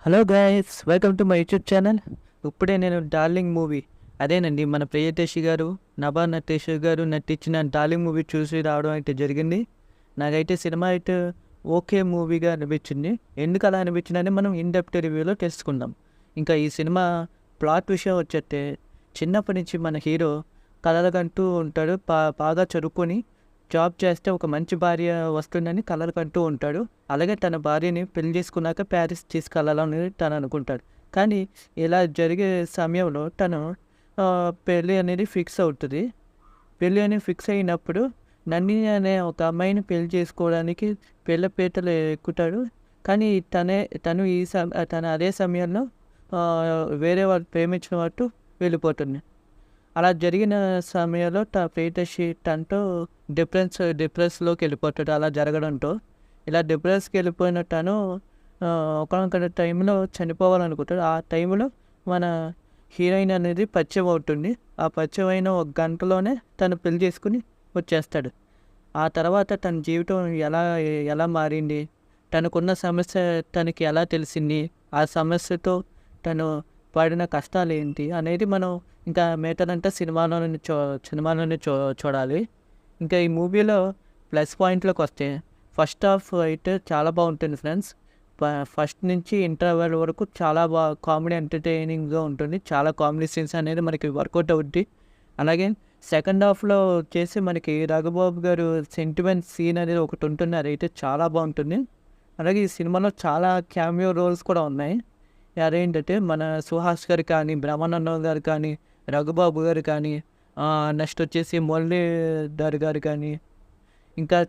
Hello guys, welcome to my YouTube channel. ఇప్పుడే నేను darling movie, అదేనండి మన ప్రియదర్శి గారు, నభా నటేష్ గారు నటించిన డార్లింగ్ మూవీ చూసి రావడం అయితే జరిగింది. నాకైతే సినిమా అయితే ఓకే మూవీగా అనిపించింది. ఎందుకు అలా అనిపించిందని మనం ఇన్ డెప్త్ రివ్యూలో తెలుసుకుందాం. ఇంకా ఈ సినిమా ప్లాట్ విషయం వచ్చేస్తే, చిన్నప్పటి నుంచి మన హీరో కలలుకంటూ ఉంటాడు. బాగా చదువుకొని జాబ్ చేస్తే ఒక మంచి భార్య వస్తుందని కలలు కంటూ ఉంటాడు. అలాగే తన భార్యని పెళ్లి చేసుకున్నాక ప్యారిస్ తీసుకెళ్ళాలని తను అనుకుంటాడు. కానీ ఇలా జరిగే సమయంలో తను పెళ్ళి అనేది ఫిక్స్ అవుతుంది. పెళ్ళి అనేది ఫిక్స్ అయినప్పుడు నందిని అనే ఒక అమ్మాయిని పెళ్లి చేసుకోవడానికి పెళ్ళ పీటలు ఎక్కుతాడు. కానీ తను అదే సమయంలో వేరే వాళ్ళు ప్రేమించిన వాటు వెళ్ళిపోతుంది. అలా జరిగిన సమయంలో ప్రియదర్శి తనతో డిప్రెస్లోకి వెళ్ళిపోతాడు. అలా జరగడంతో ఇలా డిప్రెస్కి వెళ్ళిపోయిన తను ఒకనొక టైంలో చనిపోవాలనుకుంటాడు. ఆ టైంలో మన హీరోయిన్ అనేది పరిచయం అవుతుంది. ఆ పరిచయం అయిన ఒక గంటలోనే తను పెళ్లి చేసుకుని వచ్చేస్తాడు. ఆ తర్వాత తన జీవితం ఎలా మారింది, తనకున్న సమస్య తనకి ఎలా తెలిసింది, ఆ సమస్యతో తను పడిన కష్టాలు ఏంటి అనేది మనం ఇంకా మిగతాదంతా సినిమాలోనే చూడాలి. ఇంకా ఈ మూవీలో ప్లస్ పాయింట్లోకి వస్తే, ఫస్ట్ హాఫ్ అయితే చాలా బాగుంటుంది ఫ్రెండ్స్. ఫస్ట్ నుంచి ఇంటర్వెల్ వరకు చాలా కామెడీ ఎంటర్టైనింగ్గా ఉంటుంది. చాలా కామెడీ సీన్స్ అనేది మనకి వర్కౌట్ అవుద్ది. అలాగే సెకండ్ హాఫ్లో వచ్చేసి మనకి రఘుబాబు గారు సెంటిమెంట్ సీన్ అనేది ఒకటి ఉంటుంది. అదైతే చాలా బాగుంటుంది. అలాగే ఈ సినిమాలో చాలా క్యామియో రోల్స్ కూడా ఉన్నాయి. అదేంటంటే మన సుహాస్ గారు కానీ, బ్రహ్మానందం గారు కానీ, రఘుబాబు గారు కానీ, నెక్స్ట్ వచ్చేసి మురళీధర్ గారు కానీ, ఇంకా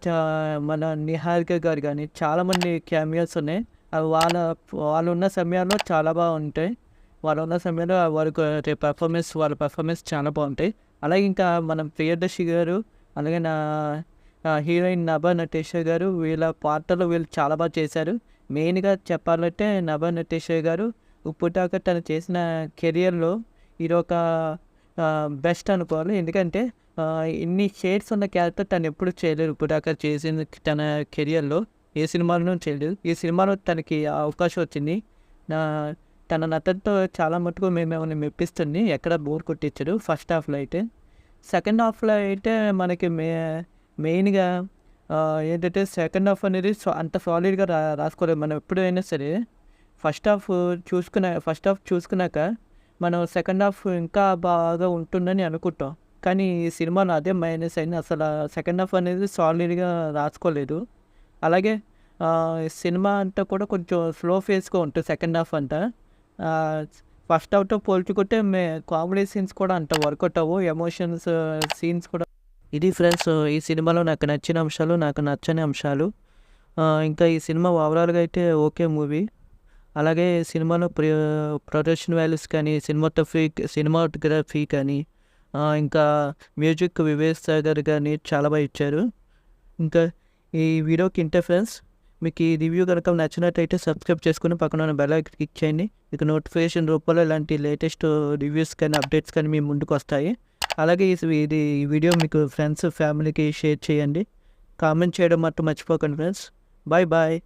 మన నిహారిక గారు కానీ, చాలామంది క్యామియోస్ ఉన్నాయి. అవి వాళ్ళు ఉన్న సమయాల్లో చాలా బాగుంటాయి. వాళ్ళు ఉన్న సమయంలో వాళ్ళ పర్ఫార్మెన్స్ చాలా బాగుంటాయి. అలాగే ఇంకా మనం ప్రియదర్శి గారు, అలాగే హీరోయిన్ నభా నటేష్ గారు, వీళ్ళ పాత్రలు వీళ్ళు చాలా బాగా చేశారు. మెయిన్గా చెప్పాలంటే నభా నటేష్ గారు ఇప్పటిదాకా తను చేసిన కెరియర్లో ఇది ఒక బెస్ట్ అనుకోవాలి. ఎందుకంటే ఇన్ని షేడ్స్ ఉన్న క్యారెక్టర్ తను ఎప్పుడు చేయలేదు. ఇప్పటిదాకా చేసిన తన కెరియర్లో ఏ సినిమాలోనూ చేయలేదు. ఈ సినిమాలో తనకి అవకాశం వచ్చింది. తన నటనతో చాలా మటుకు మేమేమైనా మెప్పిస్తుంది. ఎక్కడ బోర్ కొట్టించడు ఫస్ట్ హాఫ్లో అయితే. సెకండ్ హాఫ్లో అయితే మనకి మెయిన్గా ఏంటంటే సెకండ్ హాఫ్ అనేది అంత సాలిడ్గా రాసుకోలేదు. మనం ఎప్పుడైనా సరే ఫస్ట్ హాఫ్ చూసుకున్నాక మనం సెకండ్ హాఫ్ ఇంకా బాగా ఉంటుందని అనుకుంటాం. కానీ ఈ సినిమాలో అదే మైనస్ అయింది. అసలు సెకండ్ హాఫ్ అనేది సాలిడ్గా రాసుకోలేదు. అలాగే సినిమా అంతా కూడా కొంచెం స్లో ఫేస్గా ఉంటుంది సెకండ్ హాఫ్ అంతా. ఫస్ట్ హాఫ్తో పోల్చుకుంటే కామెడీ సీన్స్ కూడా అంత వర్కౌట్ అవ్వవు. ఎమోషన్స్ సీన్స్ కూడా. ఇది ఫ్రెండ్స్ ఈ సినిమాలో నాకు నచ్చిన అంశాలు, నాకు నచ్చని అంశాలు. ఇంకా ఈ సినిమా ఓవరాల్గా అయితే ఓకే మూవీ. అలాగే సినిమాలో ప్రొడక్షన్ వాల్యూస్ కానీ, సినిమాటోగ్రఫీ కానీ, ఇంకా మ్యూజిక్ వివేక్ సాగర్ కానీ చాలా బాగా ఇచ్చారు. ఇంకా ఈ వీడియోకి ఇంతే ఫ్రెండ్స్. మీకు ఈ రివ్యూ కనుక నచ్చినట్టయితే సబ్స్క్రైబ్ చేసుకుని పక్కన ఉన్న బెల్ ఐకాన్ క్లిక్ చేయండి. మీకు నోటిఫికేషన్ రూపంలో ఇలాంటి లేటెస్ట్ రివ్యూస్ కానీ, అప్డేట్స్ కానీ మీ ముందుకు వస్తాయి. అలాగే ఈ వీడియో మీకు ఫ్రెండ్స్ ఫ్యామిలీకి షేర్ చేయండి. కామెంట్ చేయడం మాత్రం మర్చిపోకండి ఫ్రెండ్స్. Bye bye.